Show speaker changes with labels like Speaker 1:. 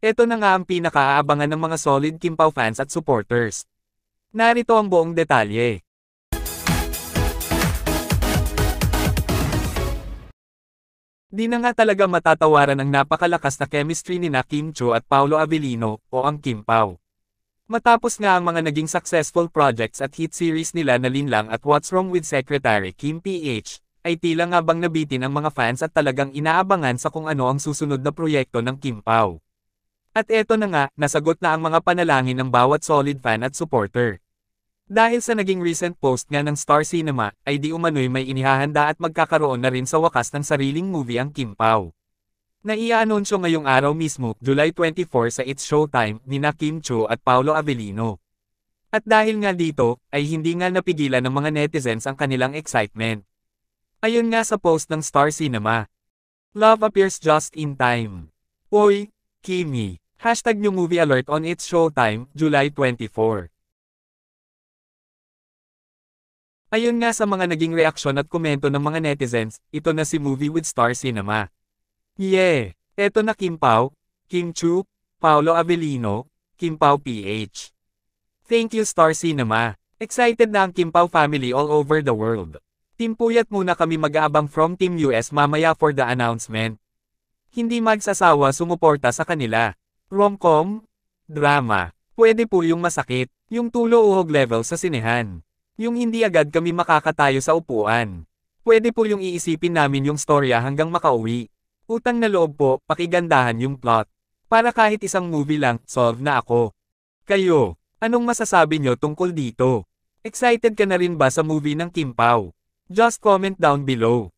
Speaker 1: Ito na nga ang pinakaabangan ng mga solid Kim Pao fans at supporters. Narito ang buong detalye. Di na nga talaga matatawaran ang napakalakas na chemistry nina Kim Chiu at Paolo Avellino, o ang Kim Pao. Matapos nga ang mga naging successful projects at hit series nila na Linlang at What's Wrong with Secretary Kim PH, ay tila nga bang nabitin ang mga fans at talagang inaabangan sa kung ano ang susunod na proyekto ng Kim Pao. At eto na nga, nasagot na ang mga panalangin ng bawat solid fan at supporter. Dahil sa naging recent post nga ng Star Cinema, ay di umano'y may inihahanda at magkakaroon na rin sa wakas ng sariling movie ang Kim Pao. Naiaanunsyo ngayong araw mismo, July 24 sa It's Showtime, nina Kim Chiu at Paolo Avellino. At dahil nga dito, ay hindi nga napigilan ng mga netizens ang kanilang excitement. Ayon nga sa post ng Star Cinema. Love appears just in time. Oy, Kimi. #new movie alert on It's Showtime, July 24. Ayon nga sa mga naging reaksyon at komento ng mga netizens, ito na si Movie with Star Cinema. Yeah! Eto na Kim Pao, Kim Chiu, Paolo Avellino, Kim Pao PH. Thank you Star Cinema. Excited na ang Kim Pao family all over the world. Team Puyat muna kami mag-aabang from Team US mamaya for the announcement. Hindi magsasawa sumuporta sa kanila. Rom-com? Drama. Pwede po yung masakit, yung tulo-uhog level sa sinehan. Yung hindi agad kami makakatayo sa upuan. Pwede po yung iisipin namin yung storya hanggang makauwi. Utang na loob po, pakigandahan yung plot. Para kahit isang movie lang, solve na ako. Kayo, anong masasabi nyo tungkol dito? Excited ka na rin ba sa movie ng Kim Pao? Just comment down below.